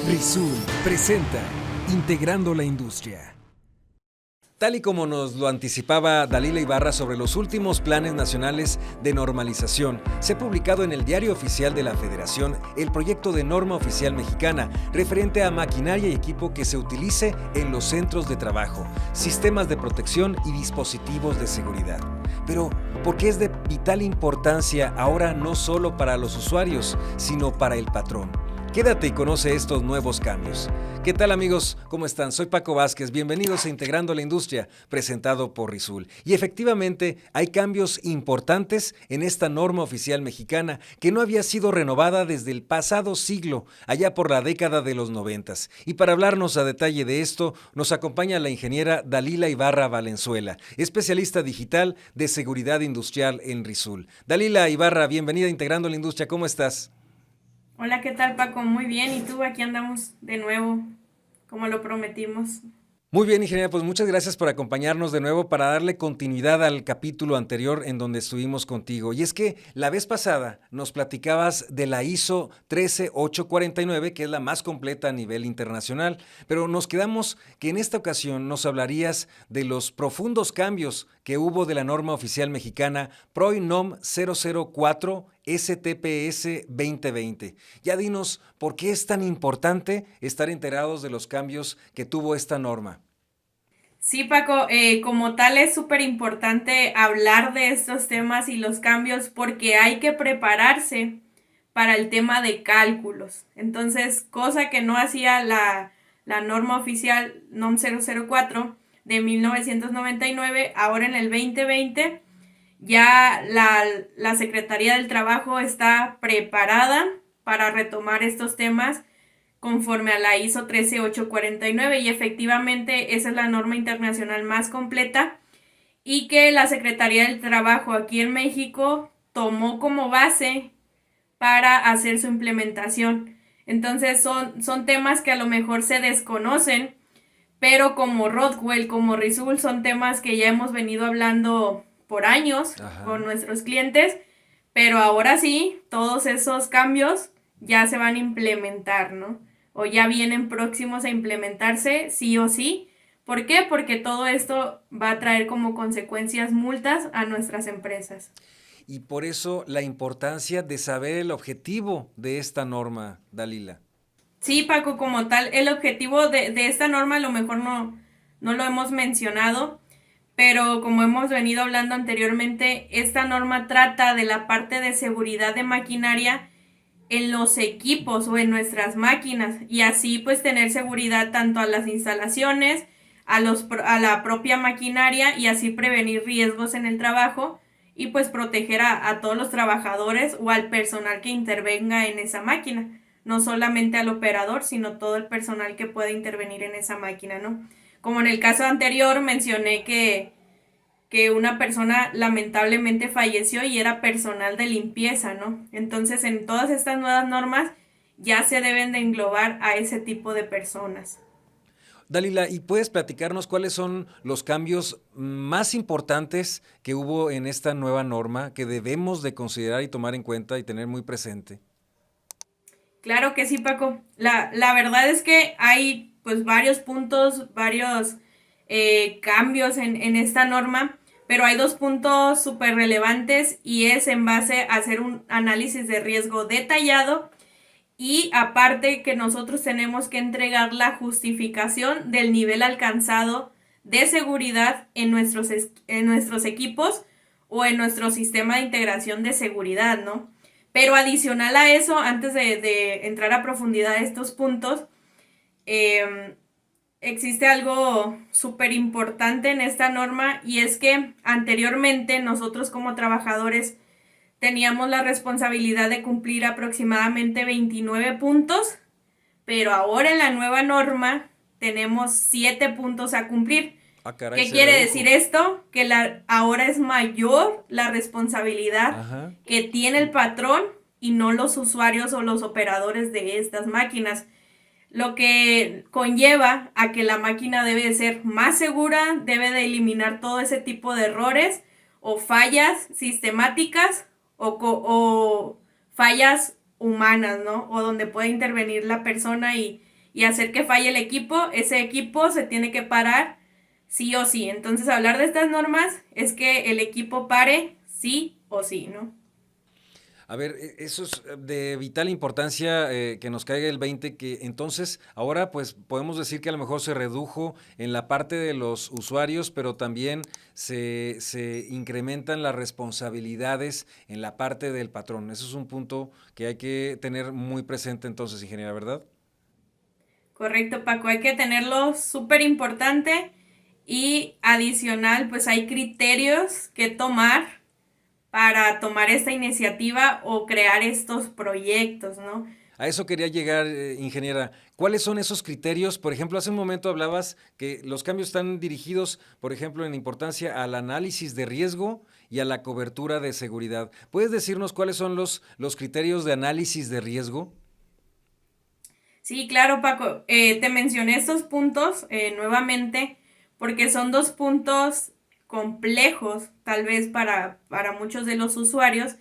Risul presenta Integrando la Industria. Tal y como nos lo anticipaba Dalila Ibarra sobre los últimos planes nacionales de normalización, se ha publicado en el Diario Oficial de la Federación el proyecto de norma oficial mexicana referente a maquinaria y equipo que se utilice en los centros de trabajo, sistemas de protección y dispositivos de seguridad. Pero, ¿por qué es de vital importancia ahora no solo para los usuarios, sino para el patrón? Quédate y conoce estos nuevos cambios. ¿Qué tal, amigos? ¿Cómo están? Soy Paco Vázquez. Bienvenidos a Integrando la Industria, presentado por Risul. Y efectivamente, hay cambios importantes en esta norma oficial mexicana que no había sido renovada desde el pasado siglo, allá por la década de los 90. Y para hablarnos a detalle de esto, nos acompaña la ingeniera Dalila Ibarra Valenzuela, especialista digital de seguridad industrial en Risul. Dalila Ibarra, bienvenida a Integrando la Industria. ¿Cómo estás? Hola, ¿qué tal, Paco? Muy bien, ¿y tú? Aquí andamos de nuevo, como lo prometimos. Muy bien, ingeniera, pues muchas gracias por acompañarnos de nuevo para darle continuidad al capítulo anterior en donde estuvimos contigo. Y es que la vez pasada nos platicabas de la ISO 13849, que es la más completa a nivel internacional, pero nos quedamos que en esta ocasión nos hablarías de los profundos cambios que hubo de la norma oficial mexicana PROINOM 004 STPS 2020. Ya dinos por qué es tan importante estar enterados de los cambios que tuvo esta norma. Sí, Paco, como tal es súper importante hablar de estos temas y los cambios porque hay que prepararse para el tema de cálculos. Entonces, cosa que no hacía la norma oficial NOM 004 de 1999, ahora en el 2020 ya la Secretaría del Trabajo está preparada para retomar estos temas conforme a la ISO 13849 y efectivamente esa es la norma internacional más completa y que la Secretaría del Trabajo aquí en México tomó como base para hacer su implementación. Entonces son temas que a lo mejor se desconocen, pero como Rodwell, como Risul, son temas que ya hemos venido hablando por años con Ajá. nuestros clientes, pero ahora sí, todos esos cambios ya se van a implementar, ¿no? O ya vienen próximos a implementarse, sí o sí. ¿Por qué? Porque todo esto va a traer como consecuencias multas a nuestras empresas. Y por eso la importancia de saber el objetivo de esta norma, Dalila. Sí, Paco, como tal, el objetivo de esta norma a lo mejor no lo hemos mencionado, pero como hemos venido hablando anteriormente, esta norma trata de la parte de seguridad de maquinaria en los equipos o en nuestras máquinas y así pues tener seguridad tanto a las instalaciones, a la propia maquinaria y así prevenir riesgos en el trabajo y pues proteger a todos los trabajadores o al personal que intervenga en esa máquina, no solamente al operador, sino todo el personal que pueda intervenir en esa máquina, ¿no? Como en el caso anterior mencioné que una persona lamentablemente falleció y era personal de limpieza, ¿no? Entonces, en todas estas nuevas normas ya se deben de englobar a ese tipo de personas. Dalila, ¿y puedes platicarnos cuáles son los cambios más importantes que hubo en esta nueva norma que debemos de considerar y tomar en cuenta y tener muy presente? Claro que sí, Paco. La verdad es que hay pues varios puntos, varios cambios en esta norma, pero hay dos puntos súper relevantes y es en base a hacer un análisis de riesgo detallado y aparte que nosotros tenemos que entregar la justificación del nivel alcanzado de seguridad en nuestros equipos o en nuestro sistema de integración de seguridad, ¿no? Pero adicional a eso, antes de entrar a profundidad a estos puntos, eh, existe algo súper importante en esta norma y es que anteriormente nosotros como trabajadores teníamos la responsabilidad de cumplir aproximadamente 29 puntos, pero ahora en la nueva norma tenemos 7 puntos a cumplir. Ah, caray, ¿Qué se quiere decir redujo. esto? Que ahora es mayor la responsabilidad Ajá. que tiene el patrón y no los usuarios o los operadores de estas máquinas, lo que conlleva a que la máquina debe de ser más segura, debe de eliminar todo ese tipo de errores o fallas sistemáticas o fallas humanas, ¿no? O donde puede intervenir la persona y hacer que falle el equipo, ese equipo se tiene que parar sí o sí. Entonces, hablar de estas normas es que el equipo pare sí o sí, ¿no? A ver, eso es de vital importancia que nos caiga el 20, que entonces ahora pues podemos decir que a lo mejor se redujo en la parte de los usuarios, pero también se incrementan las responsabilidades en la parte del patrón. Eso es un punto que hay que tener muy presente entonces, ingeniera, ¿verdad? Correcto, Paco, hay que tenerlo súper importante y adicional, pues hay criterios que tomar para tomar esta iniciativa o crear estos proyectos, ¿no? A eso quería llegar, ingeniera. ¿Cuáles son esos criterios? Por ejemplo, hace un momento hablabas que los cambios están dirigidos, por ejemplo, en importancia al análisis de riesgo y a la cobertura de seguridad. ¿Puedes decirnos cuáles son los criterios de análisis de riesgo? Sí, claro, Paco. Te mencioné estos puntos nuevamente porque son dos puntos complejos, tal vez para muchos de los usuarios,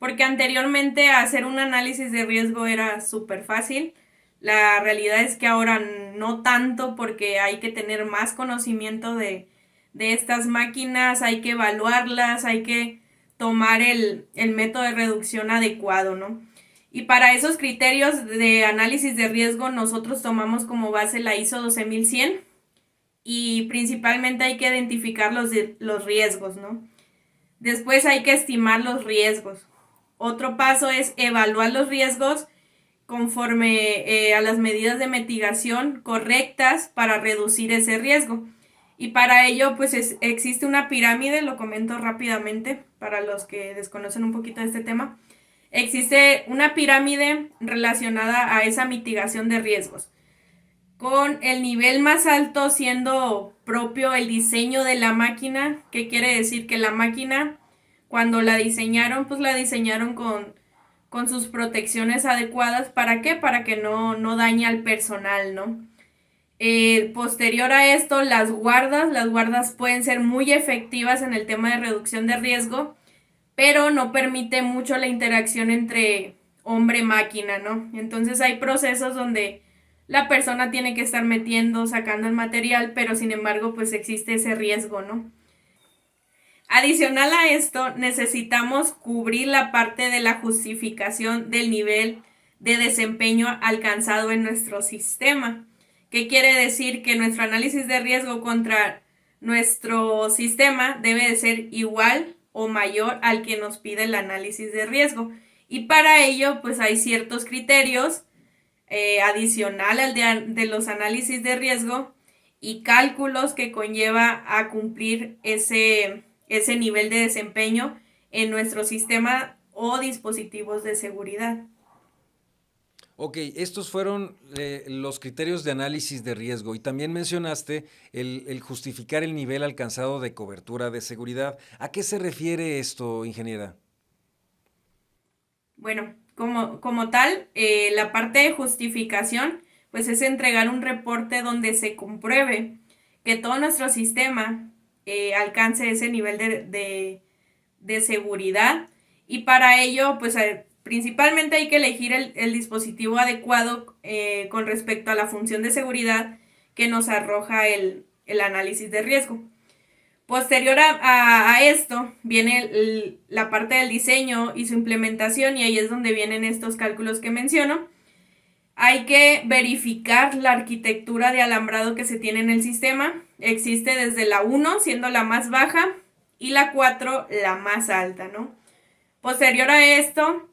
porque anteriormente hacer un análisis de riesgo era súper fácil. La realidad es que ahora no tanto porque hay que tener más conocimiento de estas máquinas, hay que evaluarlas, hay que tomar el método de reducción adecuado, ¿no? Y para esos criterios de análisis de riesgo nosotros tomamos como base la ISO 12100 y principalmente hay que identificar los riesgos, ¿no? Después hay que estimar los riesgos. Otro paso es evaluar los riesgos conforme a las medidas de mitigación correctas para reducir ese riesgo. Y para ello, pues existe una pirámide, lo comento rápidamente para los que desconocen un poquito de este tema. Existe una pirámide relacionada a esa mitigación de riesgos, con el nivel más alto siendo propio el diseño de la máquina, que quiere decir que la máquina, cuando la diseñaron, pues la diseñaron con sus protecciones adecuadas. ¿Para qué? Para que no dañe al personal, ¿no? Posterior a esto, las guardas pueden ser muy efectivas en el tema de reducción de riesgo, pero no permite mucho la interacción entre hombre-máquina, ¿no? Entonces hay procesos donde la persona tiene que estar metiendo, sacando el material, pero sin embargo, pues existe ese riesgo, ¿no? Adicional a esto, necesitamos cubrir la parte de la justificación del nivel de desempeño alcanzado en nuestro sistema. ¿Qué quiere decir? Que nuestro análisis de riesgo contra nuestro sistema debe de ser igual o mayor al que nos pide el análisis de riesgo. Y para ello, pues hay ciertos criterios adicional al de los análisis de riesgo y cálculos que conlleva a cumplir ese nivel de desempeño en nuestro sistema o dispositivos de seguridad. Ok, estos fueron los criterios de análisis de riesgo y también mencionaste el justificar el nivel alcanzado de cobertura de seguridad. ¿A qué se refiere esto, ingeniera? Bueno, como tal, la parte de justificación, pues es entregar un reporte donde se compruebe que todo nuestro sistema alcance ese nivel de seguridad, y para ello, pues principalmente hay que elegir el dispositivo adecuado con respecto a la función de seguridad que nos arroja el análisis de riesgo. Posterior a esto viene la parte del diseño y su implementación, y ahí es donde vienen estos cálculos que menciono. Hay que verificar la arquitectura de alambrado que se tiene en el sistema. Existe desde la 1 siendo la más baja y la 4 la más alta, ¿no? Posterior a esto,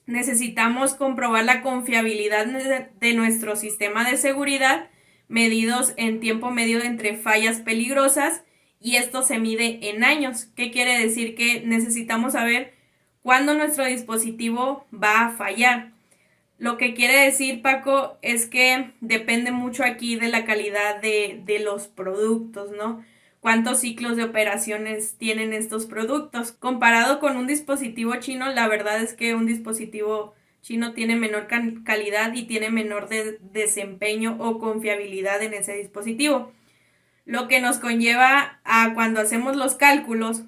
necesitamos comprobar la confiabilidad de nuestro sistema de seguridad medidos en tiempo medio entre fallas peligrosas, y esto se mide en años. ¿Qué quiere decir? Que necesitamos saber cuándo nuestro dispositivo va a fallar. Lo que quiere decir, Paco, es que depende mucho aquí de la calidad de los productos, ¿no? ¿Cuántos ciclos de operaciones tienen estos productos? Comparado con un dispositivo chino, la verdad es que un dispositivo chino tiene menor calidad y tiene menor desempeño o confiabilidad en ese dispositivo. Lo que nos conlleva a cuando hacemos los cálculos,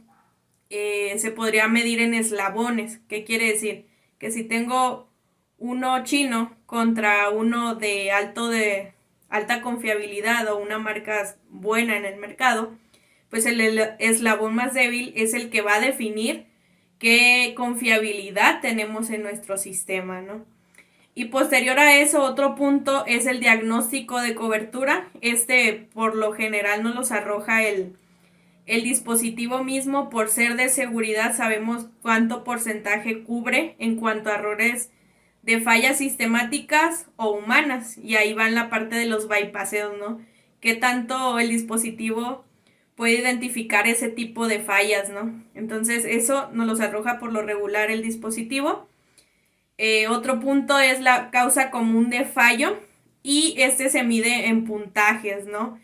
se podría medir en eslabones. ¿Qué quiere decir? Que si tengo uno chino contra uno de alta confiabilidad o una marca buena en el mercado, pues el eslabón más débil es el que va a definir qué confiabilidad tenemos en nuestro sistema, ¿no? Y posterior a eso, otro punto es el diagnóstico de cobertura. Por lo general, nos los arroja el dispositivo mismo. Por ser de seguridad, sabemos cuánto porcentaje cubre en cuanto a errores de fallas sistemáticas o humanas. Y ahí va en la parte de los bypasseos, ¿no? Qué tanto el dispositivo puede identificar ese tipo de fallas, ¿no? Entonces, eso nos los arroja por lo regular el dispositivo. Otro punto es la causa común de fallo y se mide en puntajes, ¿no?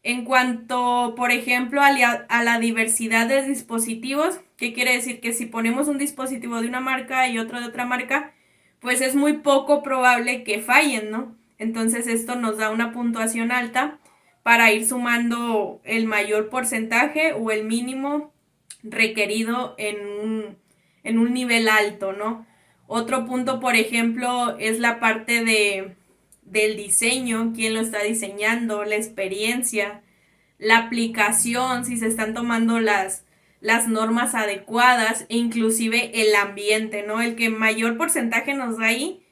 En cuanto, por ejemplo, a la diversidad de dispositivos, ¿qué quiere decir? Que si ponemos un dispositivo de una marca y otro de otra marca, pues es muy poco probable que fallen, ¿no? Entonces esto nos da una puntuación alta para ir sumando el mayor porcentaje o el mínimo requerido en un nivel alto, ¿no? Otro punto, por ejemplo, es la parte del diseño, quién lo está diseñando, la experiencia, la aplicación, si se están tomando las normas adecuadas e inclusive el ambiente, ¿no? El que mayor porcentaje nos da ahí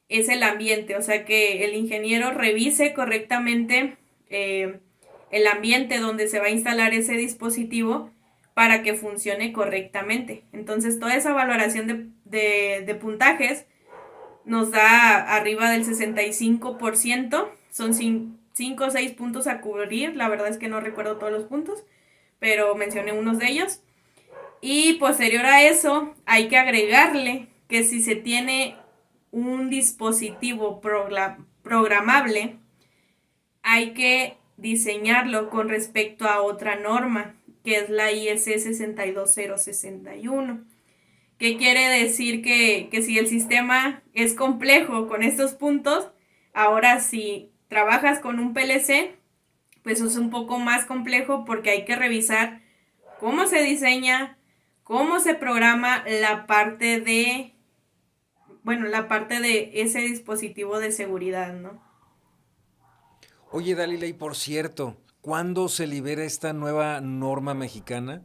es el ambiente, o sea que el ingeniero revise correctamente el ambiente donde se va a instalar ese dispositivo para que funcione correctamente. Entonces, toda esa valoración de puntajes nos da arriba del 65%, son 5 o 6 puntos a cubrir, la verdad es que no recuerdo todos los puntos, pero mencioné unos de ellos. Y posterior a eso, hay que agregarle que si se tiene un dispositivo programable, hay que diseñarlo con respecto a otra norma, que es la IS 62061. ¿Qué quiere decir? Que si el sistema es complejo con estos puntos, ahora si trabajas con un PLC, pues es un poco más complejo porque hay que revisar cómo se diseña, cómo se programa la parte de ese dispositivo de seguridad, ¿no? Oye, Dalila, y por cierto, ¿cuándo se libera esta nueva norma mexicana?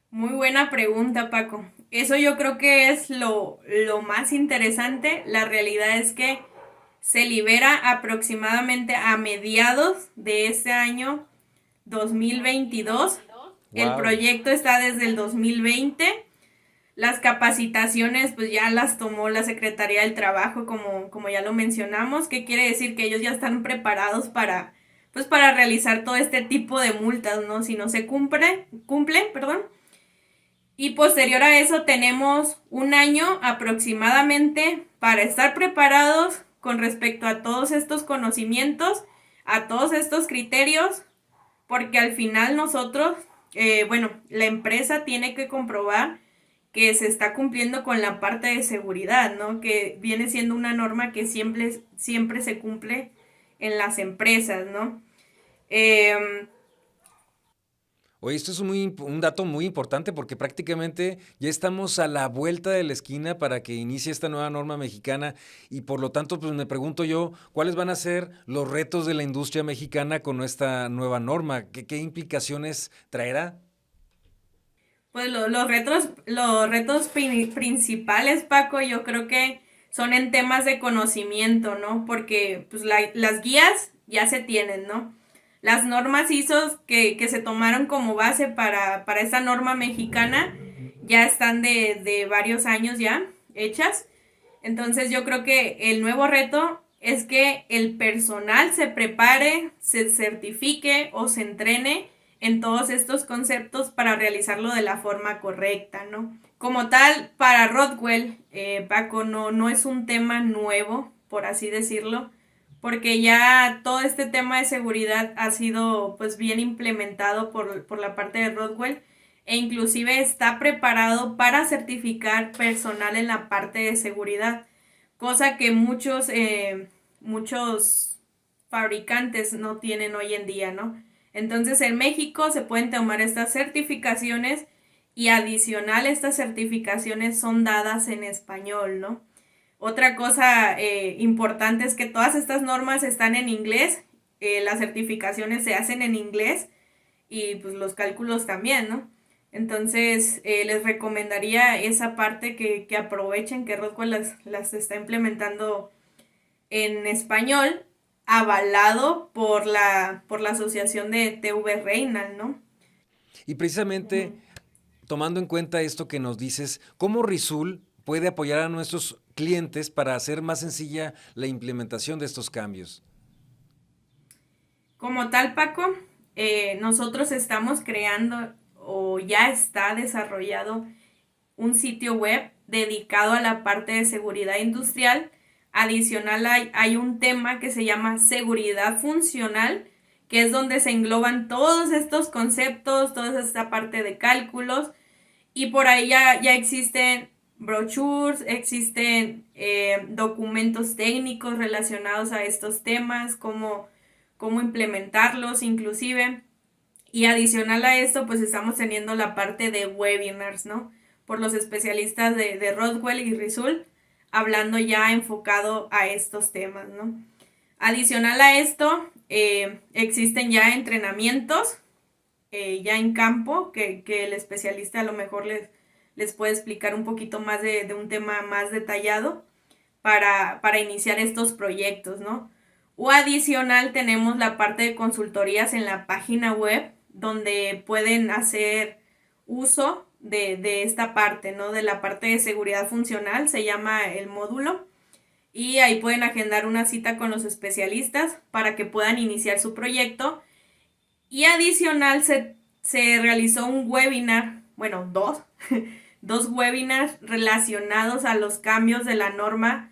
Muy buena pregunta, Paco. Eso yo creo que es lo más interesante. La realidad es que se libera aproximadamente a mediados de este año 2022. El Wow. proyecto está desde el 2020. Las capacitaciones pues ya las tomó la Secretaría del Trabajo como ya lo mencionamos, que quiere decir que ellos ya están preparados para realizar todo este tipo de multas, ¿no? Si no se cumple, perdón. Y posterior a eso tenemos un año aproximadamente para estar preparados con respecto a todos estos conocimientos, a todos estos criterios, porque al final nosotros, la empresa tiene que comprobar que se está cumpliendo con la parte de seguridad, ¿no? Que viene siendo una norma que siempre se cumple en las empresas, ¿no? Eh, Oye, esto es un dato muy importante porque prácticamente ya estamos a la vuelta de la esquina para que inicie esta nueva norma mexicana y por lo tanto, pues me pregunto yo, ¿cuáles van a ser los retos de la industria mexicana con esta nueva norma? ¿Qué implicaciones traerá? Pues los retos principales, Paco, yo creo que son en temas de conocimiento, ¿no? Porque pues las guías ya se tienen, ¿no? Las normas ISO que se tomaron como base para esta norma mexicana ya están de varios años ya hechas. Entonces yo creo que el nuevo reto es que el personal se prepare, se certifique o se entrene en todos estos conceptos para realizarlo de la forma correcta, ¿no? Como tal, para Rodwell, Paco, no es un tema nuevo, por así decirlo, porque ya todo este tema de seguridad ha sido pues bien implementado por la parte de Rodwell e inclusive está preparado para certificar personal en la parte de seguridad, cosa que muchos fabricantes no tienen hoy en día, ¿no? Entonces en México se pueden tomar estas certificaciones y adicional estas certificaciones son dadas en español, ¿no? Otra cosa importante es que todas estas normas están en inglés, las certificaciones se hacen en inglés y pues los cálculos también, ¿no? Entonces les recomendaría esa parte que aprovechen, que Rockwell las está implementando en español, avalado por la Asociación de TV Reinal, ¿no? Y precisamente tomando en cuenta esto que nos dices, ¿cómo Risul puede apoyar a nuestros clientes para hacer más sencilla la implementación de estos cambios? Como tal, Paco, nosotros estamos creando o ya está desarrollado un sitio web dedicado a la parte de seguridad industrial. Adicional hay un tema que se llama seguridad funcional, que es donde se engloban todos estos conceptos, toda esta parte de cálculos, y por ahí ya existen brochures, existen documentos técnicos relacionados a estos temas, cómo implementarlos inclusive. Y adicional a esto, pues estamos teniendo la parte de webinars, ¿no? Por los especialistas de Rockwell y Risul, hablando ya enfocado a estos temas, ¿no? Adicional a esto, existen ya entrenamientos ya en campo, que el especialista a lo mejor les puede explicar un poquito más de un tema más detallado para iniciar estos proyectos, ¿no? O adicional tenemos la parte de consultorías en la página web, donde pueden hacer uso de esta parte, ¿no? De la parte de seguridad funcional, se llama el módulo, y ahí pueden agendar una cita con los especialistas para que puedan iniciar su proyecto. Y adicional se realizó un webinar, bueno, dos webinars relacionados a los cambios de la norma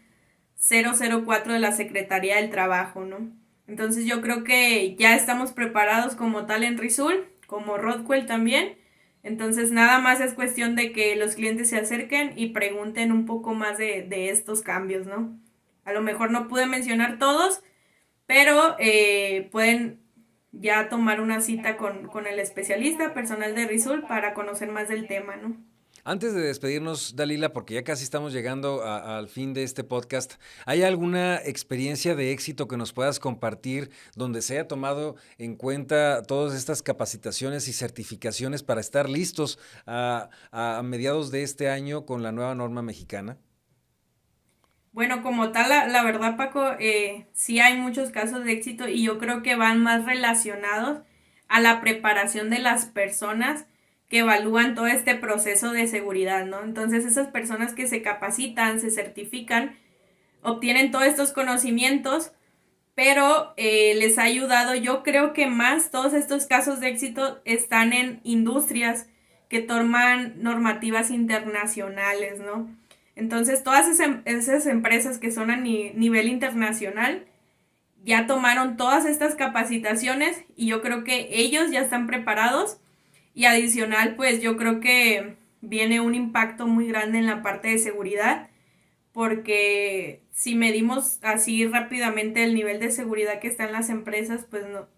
004 de la Secretaría del Trabajo, ¿no? Entonces yo creo que ya estamos preparados como tal en Risul, como Rockwell también. Entonces nada más es cuestión de que los clientes se acerquen y pregunten un poco más de estos cambios, ¿no? A lo mejor no pude mencionar todos, pero pueden ya tomar una cita con el especialista personal de Risul para conocer más del tema, ¿no? Antes de despedirnos, Dalila, porque ya casi estamos llegando al fin de este podcast, ¿hay alguna experiencia de éxito que nos puedas compartir donde se haya tomado en cuenta todas estas capacitaciones y certificaciones para estar listos a mediados de este año con la nueva norma mexicana? Bueno, como tal, la verdad, Paco, sí hay muchos casos de éxito y yo creo que van más relacionados a la preparación de las personas que evalúan todo este proceso de seguridad, ¿no? Entonces, esas personas que se capacitan, se certifican, obtienen todos estos conocimientos, pero les ha ayudado, yo creo que más todos estos casos de éxito están en industrias que toman normativas internacionales, ¿no? Entonces, todas esas empresas que son a nivel internacional ya tomaron todas estas capacitaciones y yo creo que ellos ya están preparados. Y adicional, pues yo creo que viene un impacto muy grande en la parte de seguridad, porque si medimos así rápidamente el nivel de seguridad que está en las empresas, pues no,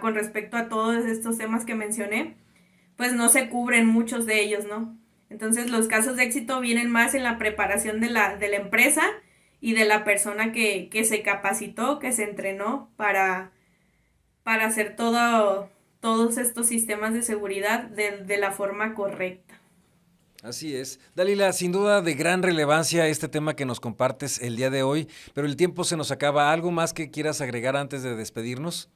con respecto a todos estos temas que mencioné, pues no se cubren muchos de ellos, ¿no? Entonces los casos de éxito vienen más en la preparación de la empresa y de la persona que se capacitó, que se entrenó para hacer todos estos sistemas de seguridad de la forma correcta. Así es. Dalila, sin duda de gran relevancia este tema que nos compartes el día de hoy, pero el tiempo se nos acaba. ¿Algo más que quieras agregar antes de despedirnos?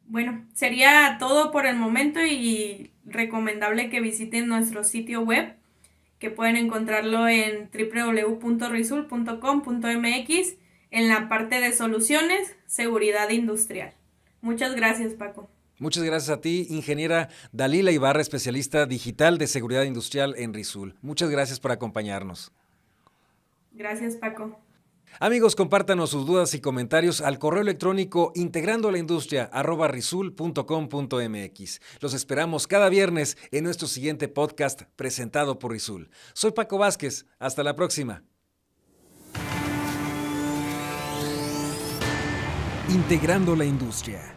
Bueno, sería todo por el momento y recomendable que visiten nuestro sitio web, que pueden encontrarlo en www.risul.com.mx en la parte de soluciones, seguridad industrial. Muchas gracias, Paco. Muchas gracias a ti, ingeniera Dalila Ibarra, especialista digital de seguridad industrial en Risul. Muchas gracias por acompañarnos. Gracias, Paco. Amigos, compártanos sus dudas y comentarios al correo electrónico integrandolaindustria@risul.com.mx. Los esperamos cada viernes en nuestro siguiente podcast presentado por Risul. Soy Paco Vázquez. Hasta la próxima. Integrando la industria.